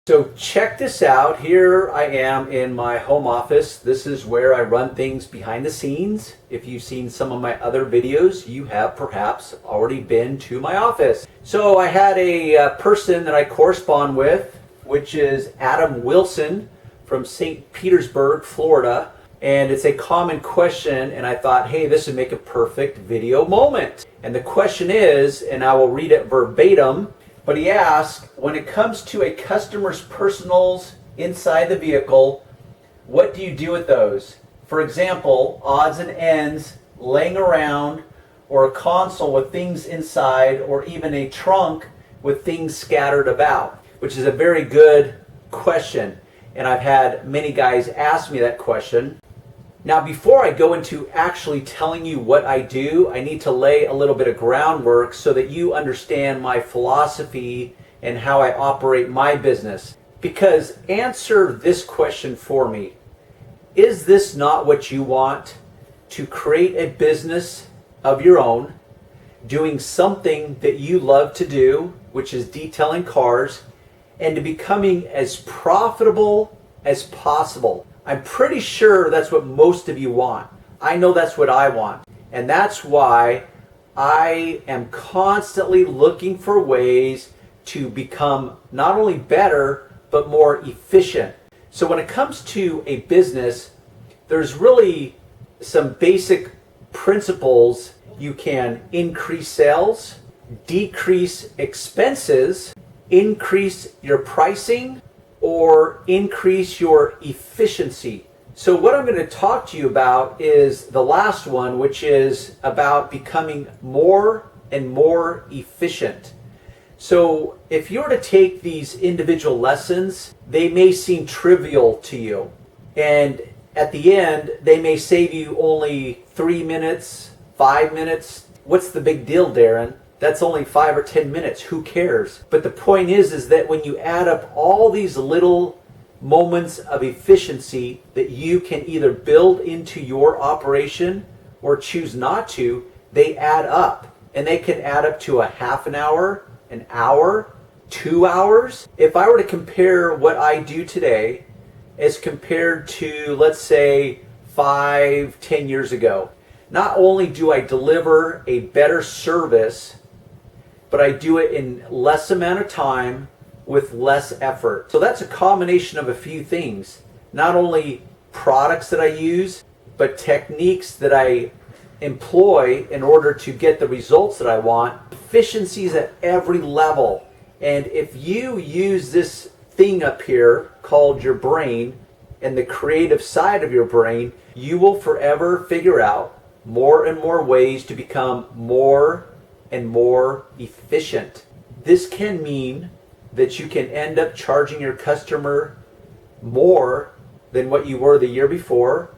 So check this out. Here I am in my home office. This is where I run things behind the scenes. If you've seen some of my other videos, you have perhaps already been to my office. So I had a person that I correspond with, which is Adam Wilson from St. Petersburg, Florida. And it's a common question, and I thought, hey, this would make a perfect video moment. And the question is, and I will read it verbatim, but he asked, when it comes to a customer's personals inside the vehicle, what do you do with those? For example, odds and ends laying around, or a console with things inside, or even a trunk with things scattered about, which is a very good question. And I've had many guys ask me that question. Now, before I go into actually telling you what I do, I need to lay a little bit of groundwork so that you understand my philosophy and how I operate my business. Because answer this question for me. Is this not what you want? To create a business of your own, doing something that you love to do, which is detailing cars, and to becoming as profitable as possible. I'm pretty sure that's what most of you want. I know that's what I want. And that's why I am constantly looking for ways to become not only better, but more efficient. So when it comes to a business, there's really some basic principles. You can increase sales, decrease expenses, increase your pricing, or increase your efficiency. So what I'm going to talk to you about is the last one, which is about becoming more and more efficient. So if you were to take these individual lessons, they may seem trivial to you. And at the end, they may save you only 3 minutes, 5 minutes. What's the big deal, Darren? That's only 5 or 10 minutes. Who cares? But the point is that when you add up all these little moments of efficiency that you can either build into your operation or choose not to, they add up. And they can add up to a half an hour, 2 hours. If I were to compare what I do today as compared to, let's say, 5, 10 years ago, not only do I deliver a better service, but I do it in less amount of time with less effort. So that's a combination of a few things. Not only products that I use, but techniques that I employ in order to get the results that I want. Efficiencies at every level. And if you use this thing up here called your brain and the creative side of your brain, you will forever figure out more and more ways to become more and more efficient. This can mean that you can end up charging your customer more than what you were the year before,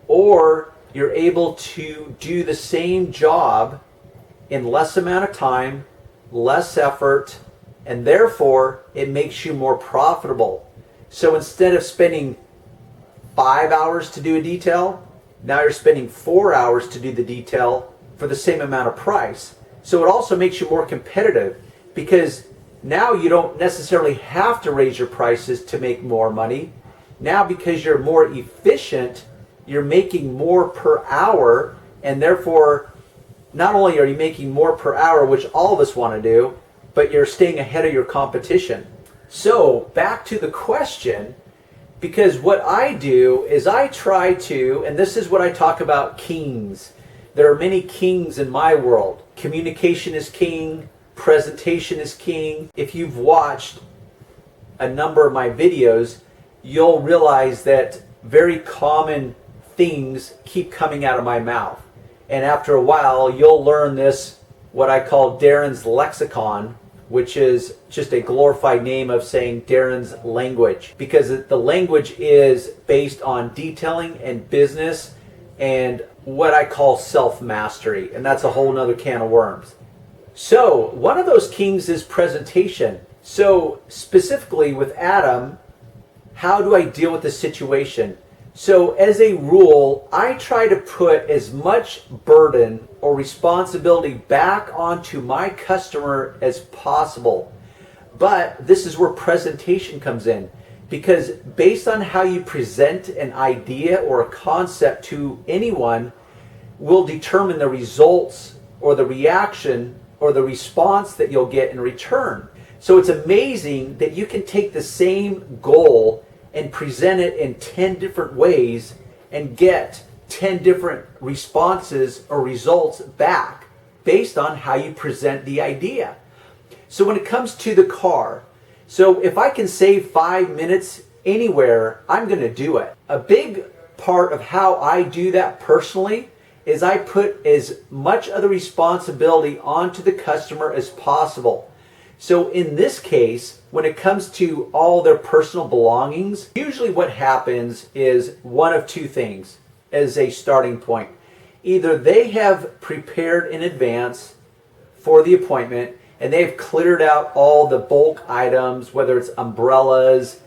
or you're able to do the same job in less amount of time, less effort, and therefore it makes you more profitable. So instead of spending 5 hours to do a detail, now you're spending 4 hours to do the detail for the same amount of price. So it also makes you more competitive, because now you don't necessarily have to raise your prices to make more money. Now, because you're more efficient, you're making more per hour, and therefore not only are you making more per hour, which all of us want to do, but you're staying ahead of your competition. So back to the question, because what I do is I try to, and this is what I talk about, kings. There are many kings in my world. Communication is king. Presentation is king. If you've watched a number of my videos, you'll realize that very common things keep coming out of my mouth. And after a while, you'll learn this, what I call Darren's lexicon, which is just a glorified name of saying Darren's language, because the language is based on detailing and business and what I call self-mastery, and that's a whole nother can of worms. So one of those kings is presentation. So specifically with Adam, how do I deal with the situation? So as a rule, I try to put as much burden or responsibility back onto my customer as possible. But this is where presentation comes in, because based on how you present an idea or a concept to anyone will determine the results or the reaction or the response that you'll get in return. So it's amazing that you can take the same goal and present it in 10 different ways and get 10 different responses or results back based on how you present the idea. So when it comes to the car, so if I can save 5 minutes anywhere, I'm going to do it. A big part of how I do that personally is I put as much of the responsibility onto the customer as possible. So in this case, when it comes to all their personal belongings, usually what happens is one of two things as a starting point. Either they have prepared in advance for the appointment and they've cleared out all the bulk items, whether it's umbrellas,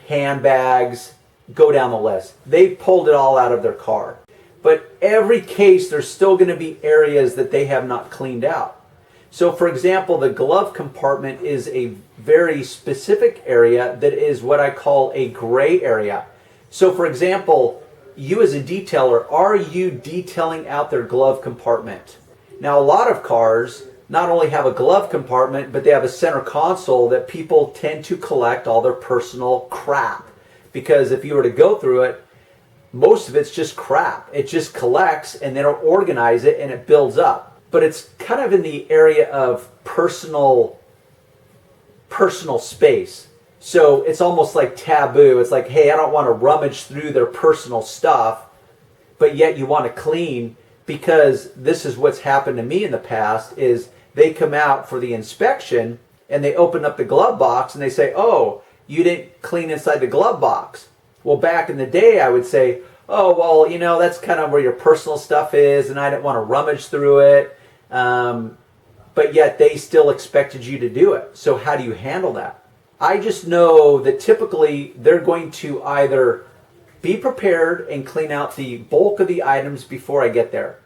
handbags, go down the list. They've pulled it all out of their car. But every case, there's still going to be areas that they have not cleaned out. So for example, the glove compartment is a very specific area that is what I call a gray area. So for example, you as a detailer, are you detailing out their glove compartment? Now a lot of cars not only have a glove compartment, but they have a center console that people tend to collect all their personal crap. Because if you were to go through it, most of it's just crap. It just collects and they don't organize it and it builds up. But it's kind of in the area of personal space. So it's almost like taboo. It's like, hey, I don't want to rummage through their personal stuff, but yet you want to clean, because this is what's happened to me in the past is they come out for the inspection and they open up the glove box and they say, oh, you didn't clean inside the glove box. Well, back in the day, I would say, oh, well, you know, that's kind of where your personal stuff is and I didn't want to rummage through it. But yet they still expected you to do it. So how do you handle that? I just know that typically they're going to either be prepared and clean out the bulk of the items before I get there.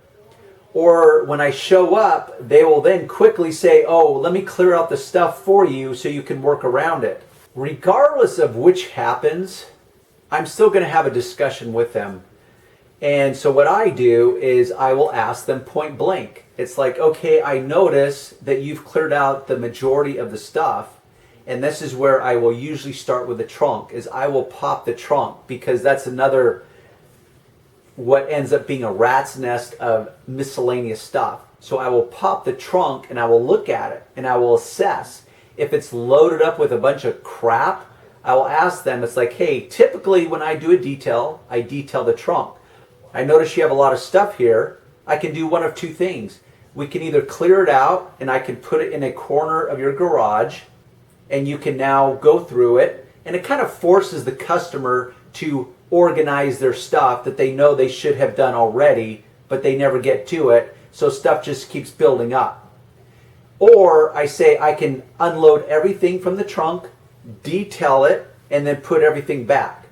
Or when I show up, they will then quickly say, oh, let me clear out the stuff for you so you can work around it. Regardless of which happens, I'm still going to have a discussion with them. And so what I do is I will ask them point blank. It's like, okay, I notice that you've cleared out the majority of the stuff. And this is where I will usually start with the trunk, is I will pop the trunk, because that's another, what ends up being a rat's nest of miscellaneous stuff. So I will pop the trunk and I will look at it and I will assess. If it's loaded up with a bunch of crap, I will ask them, it's like, hey, typically when I do a detail, I detail the trunk. I notice you have a lot of stuff here. I can do one of two things. We can either clear it out and I can put it in a corner of your garage and you can now go through it, and it kind of forces the customer to organize their stuff that they know they should have done already, but they never get to it, so stuff just keeps building up. Or I say I can unload everything from the trunk, detail it, and then put everything back.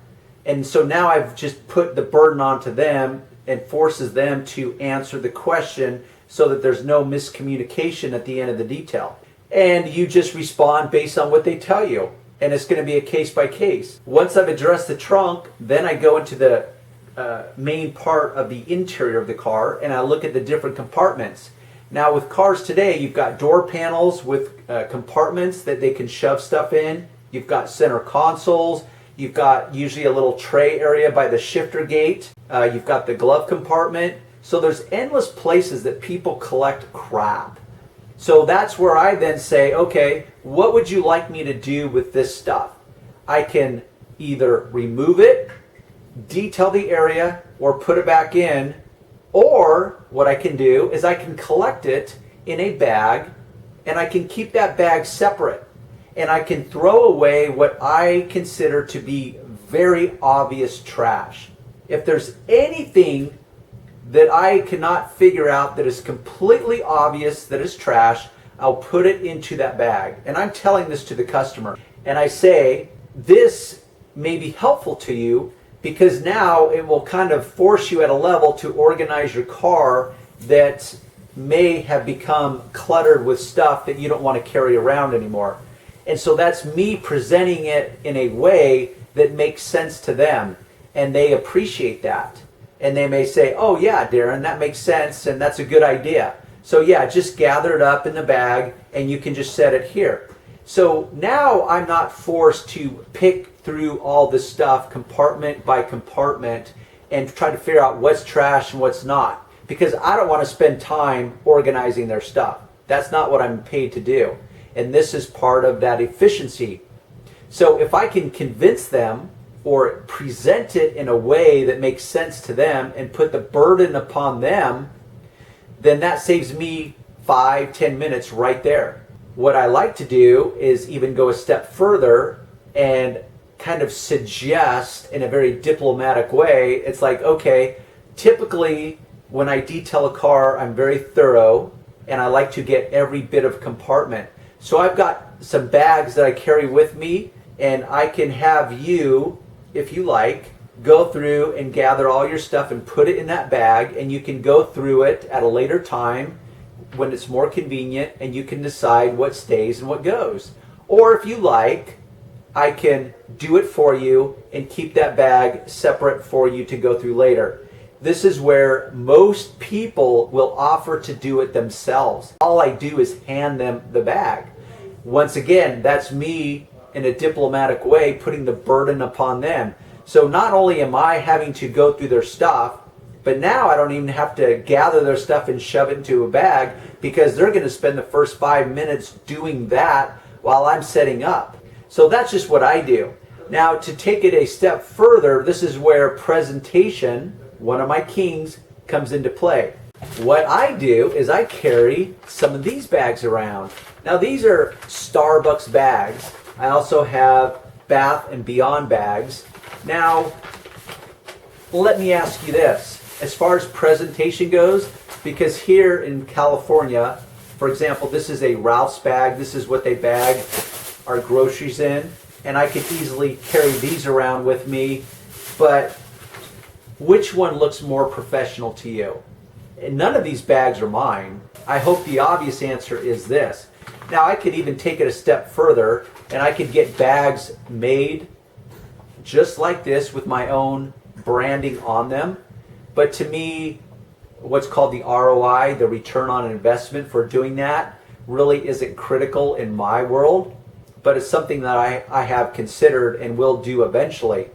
And so now I've just put the burden onto them and forces them to answer the question so that there's no miscommunication at the end of the detail. And you just respond based on what they tell you. And it's going to be a case by case. Once I've addressed the trunk, then I go into the main part of the interior of the car and I look at the different compartments. Now with cars today, you've got door panels with compartments that they can shove stuff in. You've got center consoles. You've got usually a little tray area by the shifter gate. You've got the glove compartment. So there's endless places that people collect crap. So that's where I then say, okay, what would you like me to do with this stuff? I can either remove it, detail the area, or put it back in. Or what I can do is I can collect it in a bag and I can keep that bag separate. And I can throw away what I consider to be very obvious trash. If there's anything that I cannot figure out that is completely obvious that is trash, I'll put it into that bag. And I'm telling this to the customer. And I say, this may be helpful to you because now it will kind of force you at a level to organize your car that may have become cluttered with stuff that you don't want to carry around anymore. And so that's me presenting it in a way that makes sense to them. And they appreciate that. And they may say, oh yeah, Darren, that makes sense and that's a good idea. So yeah, just gather it up in the bag and you can just set it here. So now I'm not forced to pick through all this stuff compartment by compartment and try to figure out what's trash and what's not. Because I don't want to spend time organizing their stuff. That's not what I'm paid to do. And this is part of that efficiency. So if I can convince them or present it in a way that makes sense to them and put the burden upon them, then that saves me 5-10 minutes right there. What I like to do is even go a step further and kind of suggest in a very diplomatic way. It's like, okay, typically when I detail a car, I'm very thorough and I like to get every bit of compartment. So I've got some bags that I carry with me, and I can have you, if you like, go through and gather all your stuff and put it in that bag, and you can go through it at a later time when it's more convenient, and you can decide what stays and what goes. Or if you like, I can do it for you and keep that bag separate for you to go through later. This is where most people will offer to do it themselves. All I do is hand them the bag. Once again, that's me in a diplomatic way putting the burden upon them. So not only am I having to go through their stuff, but now I don't even have to gather their stuff and shove it into a bag, because they're going to spend the first 5 minutes doing that while I'm setting up. So that's just what I do. Now, to take it a step further, this is where presentation, one of my kings, comes into play. What I do is I carry some of these bags around. Now, these are Starbucks bags. I also have Bath and Beyond bags. Now, let me ask you this. As far as presentation goes, because here in California, for example, this is a Ralph's bag. This is what they bag our groceries in. And I could easily carry these around with me. But which one looks more professional to you? And none of these bags are mine. I hope the obvious answer is this. Now, I could even take it a step further, and I could get bags made just like this with my own branding on them. But to me, what's called the ROI, the return on investment for doing that, really isn't critical in my world. But it's something that I have considered and will do eventually.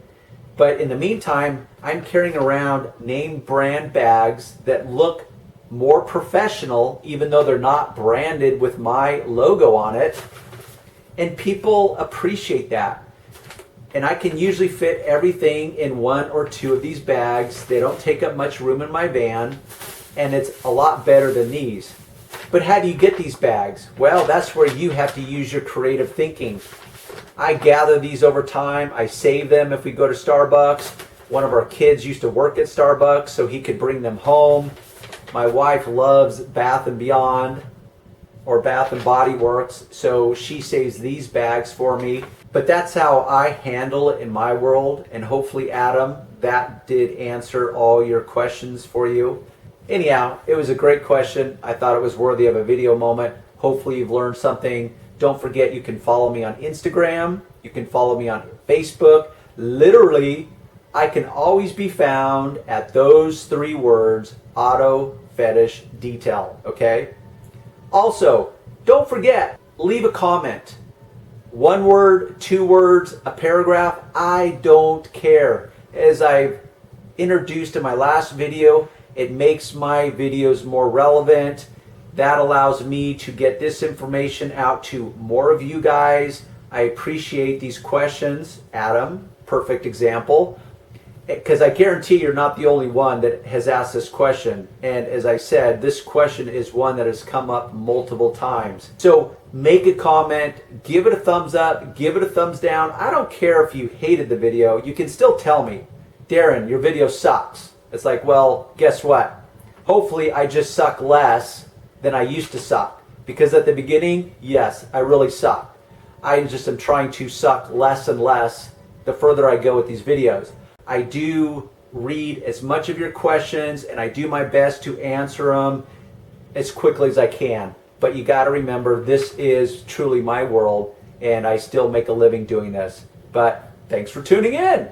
But in the meantime, I'm carrying around name brand bags that look more professional, even though they're not branded with my logo on it. And people appreciate that. And I can usually fit everything in one or two of these bags. They don't take up much room in my van, and it's a lot better than these. But how do you get these bags? Well, that's where you have to use your creative thinking. I gather these over time. I save them if we go to Starbucks. One of our kids used to work at Starbucks, so he could bring them home. My wife loves Bath and Beyond or Bath and Body Works, so she saves these bags for me. But that's how I handle it in my world, and hopefully, Adam, that did answer all your questions for you. Anyhow, it was a great question. I thought it was worthy of a video moment. Hopefully you've learned something. Don't forget, you can follow me on Instagram. You can follow me on Facebook. Literally, I can always be found at those 3 words, Auto Fetish Detail, okay? Also, don't forget, leave a comment. 1 word, 2 words, a paragraph, I don't care. As I've introduced in my last video, it makes my videos more relevant. That allows me to get this information out to more of you guys. I appreciate these questions. Adam, perfect example. Because I guarantee you're not the only one that has asked this question. And as I said, this question is one that has come up multiple times. So make a comment, give it a thumbs up, give it a thumbs down. I don't care if you hated the video. You can still tell me, Darren, your video sucks. It's like, well, guess what? Hopefully I just suck less than I used to suck. Because at the beginning, yes, I really suck. I just am trying to suck less and less the further I go with these videos. I do read as much of your questions, and I do my best to answer them as quickly as I can. But you got to remember, this is truly my world, and I still make a living doing this. But thanks for tuning in.